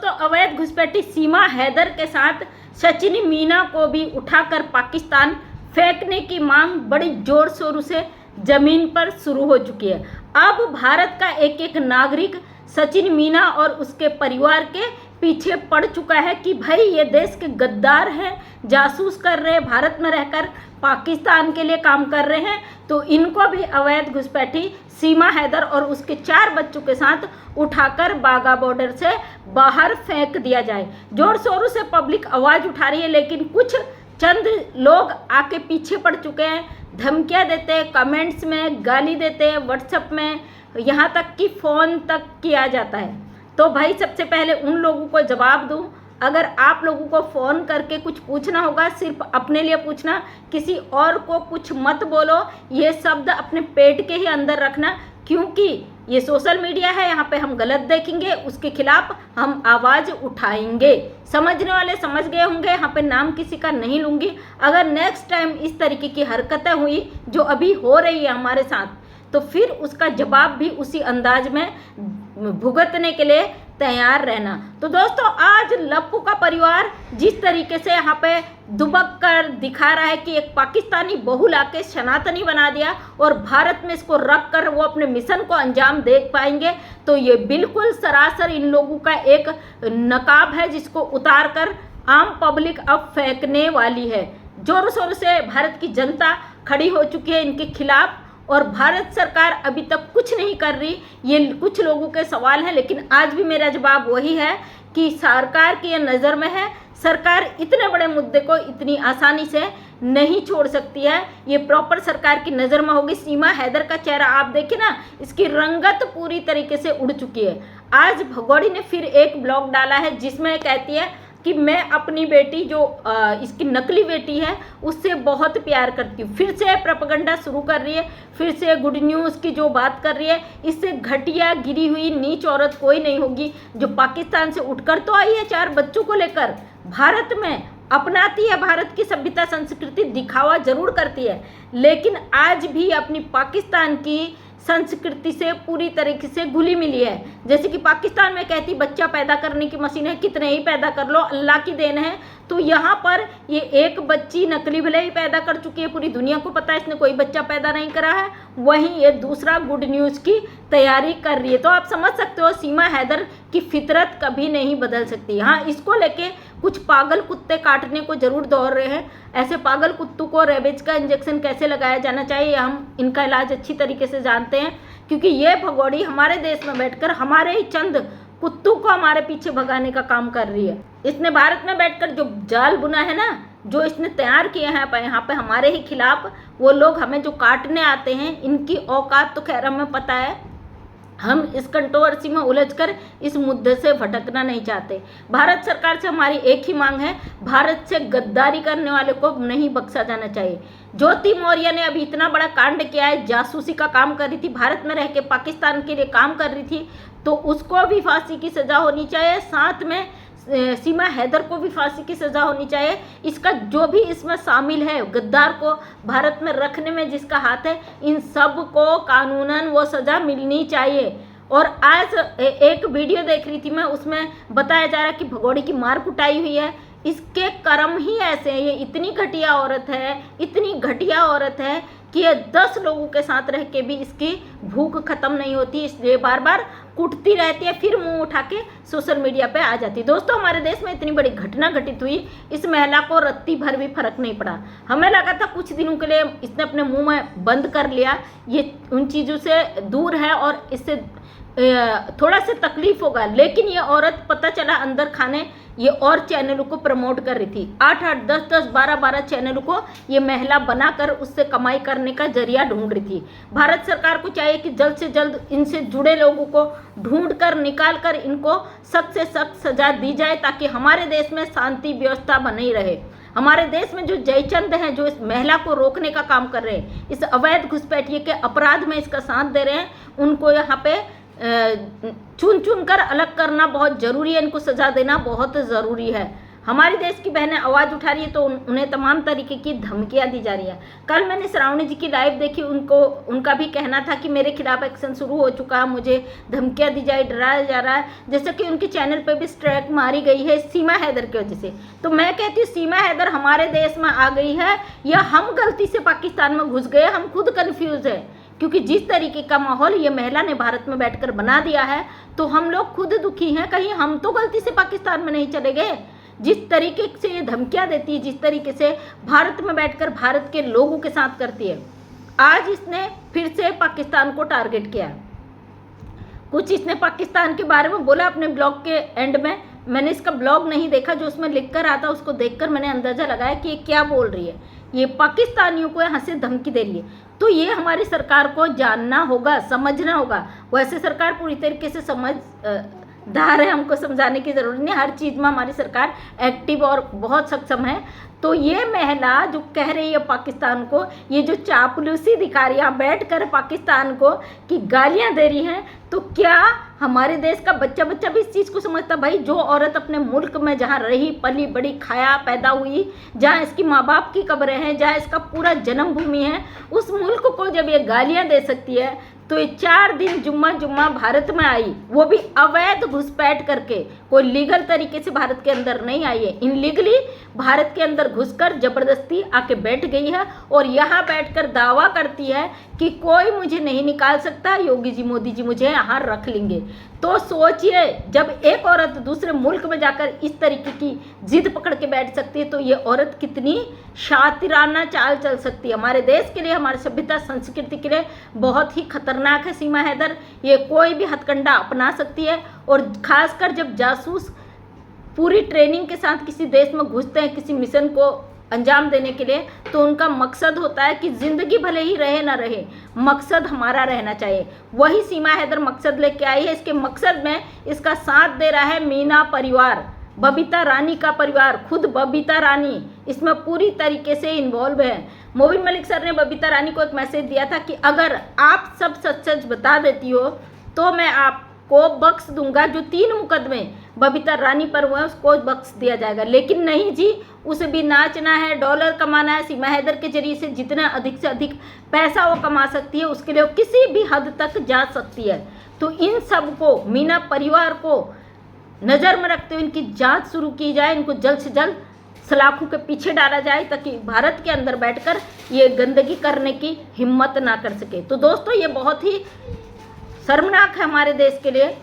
दोस्तों, अवैध घुसपैठी सीमा हैदर के साथ सचिन मीना को भी उठाकर पाकिस्तान फेंकने की मांग बड़ी जोर शोर से जमीन पर शुरू हो चुकी है। अब भारत का एक एक नागरिक सचिन मीना और उसके परिवार के पीछे पड़ चुका है कि भाई ये देश के गद्दार हैं, जासूस कर रहे हैं, भारत में रहकर पाकिस्तान के लिए काम कर रहे हैं, तो इनको भी अवैध घुसपैठी सीमा हैदर और उसके 4 बच्चों के साथ उठाकर बाघा बॉर्डर से बाहर फेंक दिया जाए। जोर शोरों से पब्लिक आवाज़ उठा रही है, लेकिन कुछ चंद लोग आके पीछे पड़ चुके हैं, धमकियां देते हैं, कमेंट्स में गाली देते हैं, व्हाट्सएप में, यहाँ तक कि फ़ोन तक किया जाता है। तो भाई सबसे पहले उन लोगों को जवाब दूं, अगर आप लोगों को फ़ोन करके कुछ पूछना होगा, सिर्फ अपने लिए पूछना, किसी और को कुछ मत बोलो। ये शब्द अपने पेट के ही अंदर रखना, क्योंकि ये सोशल मीडिया है, यहाँ पे हम गलत देखेंगे, उसके खिलाफ हम आवाज़ उठाएंगे। समझने वाले समझ गए होंगे, यहाँ पे नाम किसी का नहीं लूँगी। अगर नेक्स्ट टाइम इस तरीके की हरकतें हुई जो अभी हो रही है हमारे साथ, तो फिर उसका जवाब भी उसी अंदाज में भुगतने के लिए तैयार रहना। तो दोस्तों, आज लप्पू का परिवार जिस तरीके से यहाँ पे दुबक कर दिखा रहा है कि एक पाकिस्तानी बहू लाके सनातनी बना दिया और भारत में इसको रख कर वो अपने मिशन को अंजाम दे पाएंगे, तो ये बिल्कुल सरासर इन लोगों का एक नकाब है जिसको उतार कर आम पब्लिक अब फेंकने वाली है। जोर शोर से भारत की जनता खड़ी हो चुकी है इनके खिलाफ, और भारत सरकार अभी तक कुछ नहीं कर रही। ये कुछ लोगों के सवाल हैं, लेकिन आज भी मेरा जवाब वही है कि सरकार की ये नज़र में है। सरकार इतने बड़े मुद्दे को इतनी आसानी से नहीं छोड़ सकती है, ये प्रॉपर सरकार की नज़र में होगी। सीमा हैदर का चेहरा आप देखिए ना, इसकी रंगत पूरी तरीके से उड़ चुकी है। आज भगोड़ी ने फिर एक ब्लॉग डाला है जिसमें कहती है कि मैं अपनी बेटी जो इसकी नकली बेटी है उससे बहुत प्यार करती हूँ। फिर से प्रोपेगेंडा शुरू कर रही है, फिर से गुड न्यूज़ की जो बात कर रही है। इससे घटिया गिरी हुई नीच औरत कोई नहीं होगी जो पाकिस्तान से उठकर तो आई है 4 बच्चों को लेकर, भारत में अपनाती है, भारत की सभ्यता संस्कृति दिखावा जरूर करती है, लेकिन आज भी अपनी पाकिस्तान की संस्कृति से पूरी तरीके से घुली मिली है। जैसे कि पाकिस्तान में कहती बच्चा पैदा करने की मशीन है, कितने ही पैदा कर लो, अल्लाह की देन है। तो यहाँ पर ये एक बच्ची नकली भले ही पैदा कर चुकी है, पूरी दुनिया को पता है इसने कोई बच्चा पैदा नहीं करा है, वहीं ये दूसरा गुड न्यूज़ की तैयारी कर रही है। तो आप समझ सकते हो सीमा हैदर की फितरत कभी नहीं बदल सकती। हाँ, इसको लेके कुछ पागल कुत्ते काटने को जरूर दौड़ रहे हैं। ऐसे पागल कुत्तों को रेबीज का इंजेक्शन कैसे लगाया जाना चाहिए, हम इनका इलाज अच्छी तरीके से जानते हैं, क्योंकि ये भगोड़ी हमारे देश में बैठकर हमारे ही चंद कुत्तों को हमारे पीछे भगाने का काम कर रही है। इसने भारत में बैठकर जो जाल बुना है ना, जो इसने तैयार किया है यहाँ पे हमारे ही खिलाफ, वो लोग हमें जो काटने आते हैं, इनकी औकात तो खैर हमें पता है। हम इस कंट्रोवर्सी में उलझकर इस मुद्दे से भटकना नहीं चाहते। भारत सरकार से हमारी एक ही मांग है, भारत से गद्दारी करने वाले को नहीं बख्शा जाना चाहिए। ज्योति मौर्य ने अभी इतना बड़ा कांड किया है, जासूसी का काम कर रही थी, भारत में रह के पाकिस्तान के लिए काम कर रही थी, तो उसको भी फांसी की सज़ा होनी चाहिए। साथ में सीमा हैदर को भी फांसी की सज़ा होनी चाहिए। इसका जो भी इसमें शामिल है, गद्दार को भारत में रखने में जिसका हाथ है, इन सब को कानूनन वो सज़ा मिलनी चाहिए। और आज एक वीडियो देख रही थी मैं, उसमें बताया जा रहा है कि भगोड़ी की मार कुटाई हुई है। इसके कर्म ही ऐसे हैं, ये इतनी घटिया औरत है, इतनी घटिया औरत है कि ये 10 लोगों के साथ रह के भी इसकी भूख खत्म नहीं होती, इसलिए बार बार कुटती रहती है, फिर मुंह उठा के सोशल मीडिया पे आ जाती है। दोस्तों, हमारे देश में इतनी बड़ी घटना घटित हुई, इस महिला को रत्ती भर भी फर्क नहीं पड़ा। हमें लगा था कुछ दिनों के लिए इसने अपने मुंह में बंद कर लिया, ये उन चीज़ों से दूर है और इससे थोड़ा सा तकलीफ होगा, लेकिन ये औरत पता चला अंदर खाने ये और चैनलों को प्रमोट कर रही थी। 8-8, 10-10, 12-12 चैनलों को ये महिला बनाकर उससे कमाई करने का जरिया ढूंढ रही थी। भारत सरकार को चाहिए कि जल्द से जल्द इनसे जुड़े लोगों को ढूंढ कर निकाल कर इनको सख्त से सख्त सजा दी जाए, ताकि हमारे देश में शांति व्यवस्था बनी रहे। हमारे देश में जो जयचंद हैं, जो इस महिला को रोकने का काम कर रहे हैं, इस अवैध घुसपैठिए के अपराध में इसका साथ दे रहे हैं, उनको यहाँ पे चुन चुन कर अलग करना बहुत ज़रूरी है, इनको सज़ा देना बहुत ज़रूरी है। हमारे देश की बहनें आवाज़ उठा रही है तो उन्हें तमाम तरीके की धमकियां दी जा रही है। कल मैंने श्रावणी जी की लाइव देखी, उनका भी कहना था कि मेरे खिलाफ एक्शन शुरू हो चुका है, मुझे धमकियां दी जाए, डराया जा रहा है, जैसे कि उनके चैनल पे भी स्ट्राइक मारी गई है सीमा हैदर की वजह से। तो मैं कहती हूँ सीमा हैदर हमारे देश में आ गई है या हम गलती से पाकिस्तान में घुस गए, हम खुद कन्फ्यूज है, क्योंकि जिस तरीके का माहौल ये महिला ने भारत में बैठकर बना दिया है तो हम लोग खुद दुखी हैं। कहीं हम तो गलती से पाकिस्तान में नहीं चले गए? जिस तरीके से ये धमकियां देती है, जिस तरीके से भारत में बैठकर भारत के लोगों के साथ करती है, आज इसने फिर से पाकिस्तान को टारगेट किया। कुछ इसने पाकिस्तान के बारे में बोला अपने ब्लॉग के एंड में। मैंने इसका ब्लॉग नहीं देखा, जो उसमें लिख कर आता उसको देखकर मैंने अंदाजा लगाया कि ये क्या बोल रही है। ये पाकिस्तानियों को यहाँ से धमकी दे रही है। तो ये हमारी सरकार को जानना होगा, समझना होगा। वैसे सरकार पूरी तरीके से समझदार है, हमको समझाने की ज़रूरत नहीं, हर चीज़ में हमारी सरकार एक्टिव और बहुत सक्षम है। तो ये महिला जो कह रही है पाकिस्तान को, ये जो चापलूसी दिखा रही है बैठ कर पाकिस्तान को कि गालियां दे रही हैं, तो क्या हमारे देश का बच्चा भी इस चीज़ को समझता? भाई जो औरत अपने मुल्क में जहाँ रही पली बड़ी खाया पैदा हुई, जहाँ इसकी माँ बाप की कब्रें हैं, जहाँ इसका पूरा जन्मभूमि है, उस मुल्क को जब ये गालियाँ दे सकती है तो ये 4 दिन जुम्मा भारत में आई, वो भी अवैध घुसपैठ करके, कोई लीगल तरीके से भारत के अंदर नहीं आई है, इनलीगली भारत के अंदर घुसकर जबरदस्ती आके बैठ गई है और यहाँ बैठकर दावा करती है कि कोई मुझे नहीं निकाल सकता, योगी जी मोदी जी मुझे यहाँ रख लेंगे। तो सोचिए, जब एक औरत दूसरे मुल्क में जाकर इस तरीके की जिद पकड़ के बैठ सकती है तो ये औरत कितनी शातिराना चाल चल सकती है। हमारे देश के लिए, हमारी सभ्यता संस्कृति के लिए बहुत ही खतरनाक है सीमा हैदर। ये कोई भी हथकंडा अपना सकती है और खासकर जब जासूस पूरी ट्रेनिंग के साथ किसी देश में घुसते हैं किसी मिशन को अंजाम देने के लिए, तो उनका मकसद होता है कि ज़िंदगी भले ही रहे ना रहे, मकसद हमारा रहना चाहिए। वही सीमा हैदर मकसद लेके आई है। इसके मकसद में इसका साथ दे रहा है मीना परिवार, बबीता रानी का परिवार, खुद बबीता रानी इसमें पूरी तरीके से इन्वॉल्व है। मोबिन मलिक सर ने बबीता रानी को एक मैसेज दिया था कि अगर आप सब सच सच बता देती हो तो मैं आपको बख्श दूंगा। जो 3 मुकदमे बबीता रानी पर हुए उसको बख्श दिया जाएगा, लेकिन नहीं जी, उसे भी नाचना है, डॉलर कमाना है। सीमा हैदर के जरिए से जितना अधिक से अधिक पैसा वो कमा सकती है उसके लिए वो किसी भी हद तक जा सकती है। तो इन सब को, मीना परिवार को नज़र में रखते हुए इनकी जांच शुरू की जाए, इनको जल्द से जल्द सलाखों के पीछे डाला जाए ताकि भारत के अंदर बैठकर ये गंदगी करने की हिम्मत ना कर सके। तो दोस्तों, ये बहुत ही शर्मनाक है हमारे देश के लिए।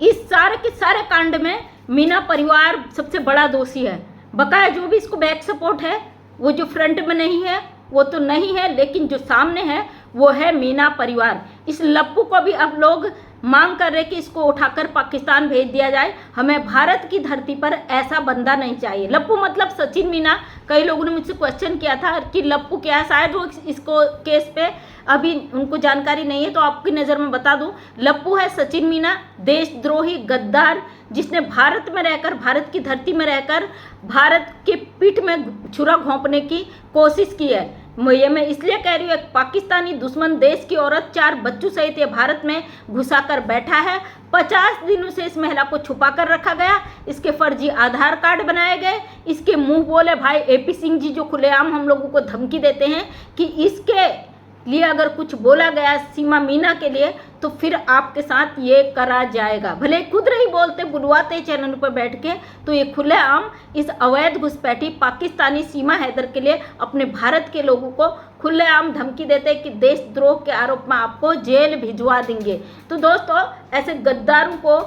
इस सारे के सारे कांड में मीना परिवार सबसे बड़ा दोषी है। बकाया जो भी इसको बैक सपोर्ट है, वो जो फ्रंट में नहीं है वो तो नहीं है, लेकिन जो सामने है वो है मीना परिवार। इस लप्पू को भी अब लोग मांग कर रहे कि इसको उठाकर पाकिस्तान भेज दिया जाए। हमें भारत की धरती पर ऐसा बंदा नहीं चाहिए। लप्पू मतलब सचिन मीना। कई लोगों ने मुझसे क्वेश्चन किया था कि लप्पू क्या है, शायद वो इसको केस पे अभी उनको जानकारी नहीं है, तो आपकी नज़र में बता दूं, लप्पू है सचिन मीना, देशद्रोही गद्दार, जिसने भारत में रहकर, भारत की धरती में रहकर भारत के पीठ में छुरा घोंपने की कोशिश की है। ये मैं इसलिए कह रही हूँ, एक पाकिस्तानी दुश्मन देश की औरत 4 बच्चों सहित ये भारत में घुसा कर बैठा है। 50 दिनों से इस महिला को छुपा कर रखा गया, इसके फर्जी आधार कार्ड बनाए गए, इसके मुंह बोले भाई AP सिंह जी जो खुलेआम हम लोगों को धमकी देते हैं कि इसके लिए अगर कुछ बोला गया सीमा मीना के लिए तो फिर आपके साथ ये करा जाएगा। भले खुद नहीं बोलते, बुलवाते चैनल पर बैठ के, तो ये खुलेआम इस अवैध घुसपैठी पाकिस्तानी सीमा हैदर के लिए अपने भारत के लोगों को खुलेआम धमकी देते कि देशद्रोह के आरोप में आपको जेल भिजवा देंगे। तो दोस्तों, ऐसे गद्दारों को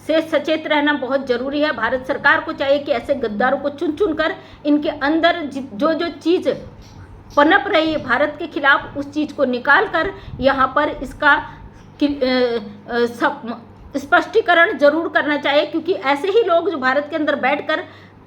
से सचेत रहना बहुत ज़रूरी है। भारत सरकार को चाहिए कि ऐसे गद्दारों को चुन चुन कर इनके अंदर जो जो चीज़ पनप रही है भारत के खिलाफ, उस चीज़ को निकाल कर यहाँ पर इसका स्पष्टीकरण जरूर करना चाहिए। क्योंकि ऐसे ही लोग जो भारत के अंदर बैठकर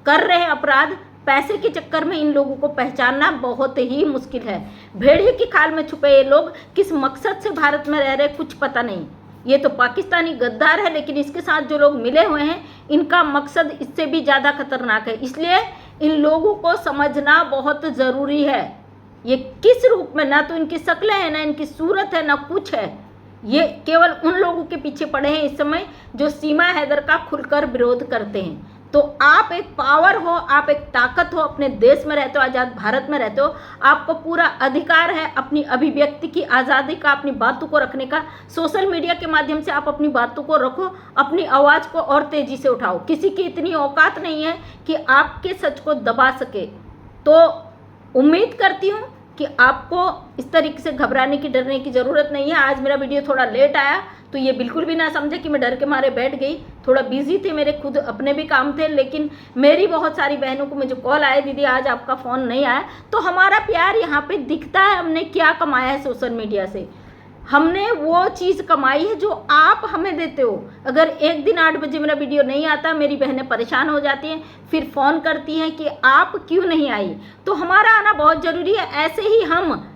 कर रहे हैं अपराध, पैसे के चक्कर में इन लोगों को पहचानना बहुत ही मुश्किल है। भेड़िए की खाल में छुपे ये लोग किस मकसद से भारत में रह रहे कुछ पता नहीं। ये तो पाकिस्तानी गद्दार है, लेकिन इसके साथ जो लोग मिले हुए हैं इनका मकसद इससे भी ज़्यादा खतरनाक है। इसलिए इन लोगों को समझना बहुत ज़रूरी है। ये किस रूप में, ना तो इनकी शक्लें हैं, ना इनकी सूरत है, ना कुछ है। ये केवल उन लोगों के पीछे पड़े हैं इस समय जो सीमा हैदर का खुलकर विरोध करते हैं। तो आप एक पावर हो, आप एक ताकत हो, अपने देश में रहते हो, आज़ाद भारत में रहते हो, आपको पूरा अधिकार है अपनी अभिव्यक्ति की आज़ादी का, अपनी बातों को रखने का। सोशल मीडिया के माध्यम से आप अपनी बातों को रखो, अपनी आवाज़ को और तेज़ी से उठाओ। किसी की इतनी औकात नहीं है कि आपके सच को दबा सके। तो उम्मीद करती हूँ कि आपको इस तरीके से घबराने की, डरने की ज़रूरत नहीं है। आज मेरा वीडियो थोड़ा लेट आया तो ये बिल्कुल भी ना समझे कि मैं डर के मारे बैठ गई। थोड़ा बिजी थे, मेरे खुद अपने भी काम थे, लेकिन मेरी बहुत सारी बहनों को मुझे कॉल आए, दीदी आज आपका फ़ोन नहीं आया। तो हमारा प्यार यहाँ पे दिखता है, हमने क्या कमाया है सोशल मीडिया से। हमने वो चीज़ कमाई है जो आप हमें देते हो। अगर एक दिन 8 बजे मेरा वीडियो नहीं आता, मेरी बहनें परेशान हो जाती हैं, फिर फ़ोन करती हैं कि आप क्यों नहीं आई। तो हमारा आना बहुत ज़रूरी है। ऐसे ही हम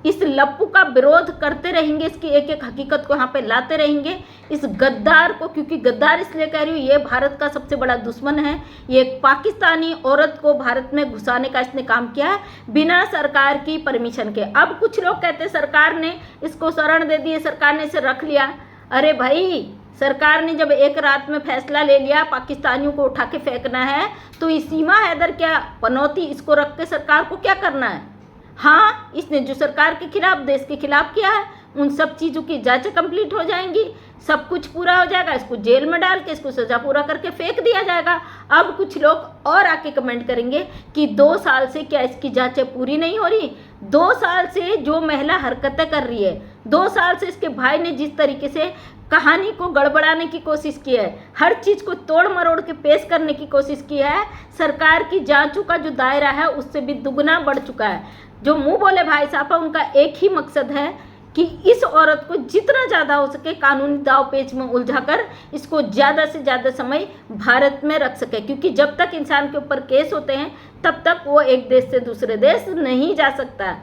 इस लप्पू का विरोध करते रहेंगे, इसकी एक एक हकीकत को यहाँ पे लाते रहेंगे, इस गद्दार को। क्योंकि गद्दार इसलिए कह रही हूँ, ये भारत का सबसे बड़ा दुश्मन है। ये एक पाकिस्तानी औरत को भारत में घुसाने का इसने काम किया है बिना सरकार की परमिशन के। अब कुछ लोग कहते हैं सरकार ने इसको शरण दे दी है, सरकार ने इसे रख लिया। अरे भाई, सरकार ने जब एक रात में फैसला ले लिया पाकिस्तानियों को उठा के फेंकना है, तो ये सीमा हैदर क्या पनौती, इसको रख के सरकार को क्या करना है। हाँ, इसने जो सरकार के खिलाफ, देश के खिलाफ किया है, उन सब चीज़ों की जांचें कंप्लीट हो जाएंगी, सब कुछ पूरा हो जाएगा, इसको जेल में डाल के इसको सज़ा पूरा करके फेंक दिया जाएगा। अब कुछ लोग और आके कमेंट करेंगे कि 2 साल से क्या इसकी जांचें पूरी नहीं हो रही। 2 साल से जो महिला हरकतें कर रही है, 2 साल से इसके भाई ने जिस तरीके से कहानी को गड़बड़ाने की कोशिश की है, हर चीज़ को तोड़ मरोड़ के पेश करने की कोशिश की है, सरकार की जांचों का जो दायरा है उससे भी दुगना बढ़ चुका है। जो मुंह बोले भाई साहब, उनका एक ही मकसद है कि इस औरत को जितना ज़्यादा हो सके कानूनी दाव पेच में उलझाकर इसको ज़्यादा से ज़्यादा समय भारत में रख सके। क्योंकि जब तक इंसान के ऊपर केस होते हैं तब तक वो एक देश से दूसरे देश नहीं जा सकता।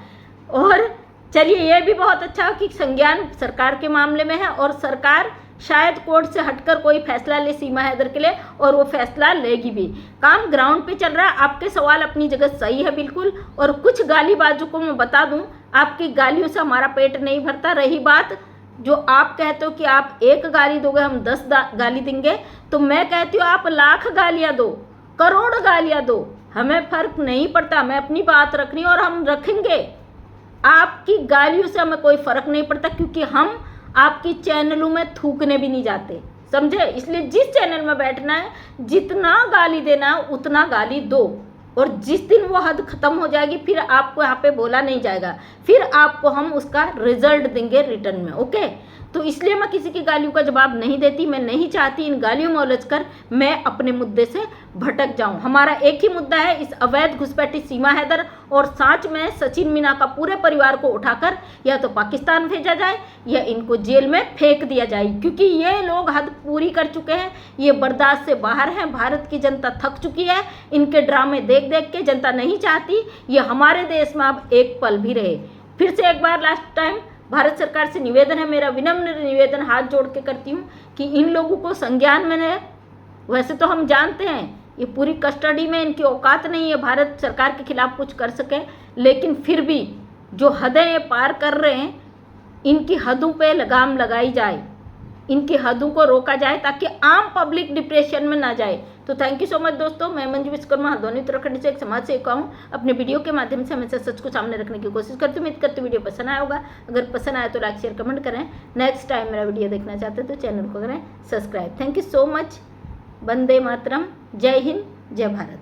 और चलिए, ये भी बहुत अच्छा हो कि संज्ञान सरकार के मामले में है और सरकार शायद कोर्ट से हटकर कोई फैसला ले सीमा हैदर के लिए, और वो फैसला लेगी भी। काम ग्राउंड पे चल रहा है। आपके सवाल अपनी जगह सही है बिल्कुल। और कुछ गालीबाजों को मैं बता दूं, आपकी गालियों से हमारा पेट नहीं भरता। रही बात जो आप कहते हो कि आप 1 गाली दोगे, हम 10 गाली देंगे, तो मैं कहती हूँ आप लाख गालियाँ दो, करोड़ गालियाँ दो, हमें फ़र्क नहीं पड़ता। मैं अपनी बात रख रही हूँ और हम रखेंगे। आपकी गालियों से हमें कोई फ़र्क नहीं पड़ता, क्योंकि हम आपकी चैनलों में थूकने भी नहीं जाते, समझे। इसलिए जिस चैनल में बैठना है, जितना गाली देना है उतना गाली दो, और जिस दिन वो हद खत्म हो जाएगी फिर आपको यहाँ पे बोला नहीं जाएगा, फिर आपको हम उसका रिजल्ट देंगे रिटर्न में, ओके। तो इसलिए मैं किसी की गालियों का जवाब नहीं देती। मैं नहीं चाहती इन गालियों में उलझकर मैं अपने मुद्दे से भटक जाऊं। हमारा एक ही मुद्दा है, इस अवैध घुसपैठी सीमा हैदर और साथ में सचिन मीना का पूरे परिवार को उठाकर या तो पाकिस्तान भेजा जाए या इनको जेल में फेंक दिया जाए। क्योंकि ये लोग हद पूरी कर चुके हैं, ये बर्दाश्त से बाहर हैं। भारत की जनता थक चुकी है इनके ड्रामे देख देख के। जनता नहीं चाहती ये हमारे देश में अब एक पल भी रहे। फिर से एक बार लास्ट टाइम भारत सरकार से निवेदन है, मेरा विनम्र निवेदन हाथ जोड़ के करती हूँ कि इन लोगों को संज्ञान में रहे। वैसे तो हम जानते हैं ये पूरी कस्टडी में इनकी औकात नहीं है भारत सरकार के खिलाफ कुछ कर सके, लेकिन फिर भी जो हदें ये पार कर रहे हैं, इनकी हदों पे लगाम लगाई जाए, इनकी हदों को रोका जाए ताकि आम पब्लिक डिप्रेशन में ना जाए। तो थैंक यू सो मच दोस्तों। मैं मंजू विश्वकर्मा हल्द्वानी उत्तराखंड से एक समाज सेविका हूँ। अपने वीडियो के माध्यम से हमेशा सच को सामने रखने की कोशिश करती हूँ। उम्मीद करती हूँ वीडियो पसंद आया होगा। अगर पसंद आया तो लाइक शेयर कमेंट करें। नेक्स्ट टाइम मेरा वीडियो देखना चाहते हैं तो चैनल को करें subscribe. Thank you so much. वंदे मातरम। जय हिंद, जय भारत।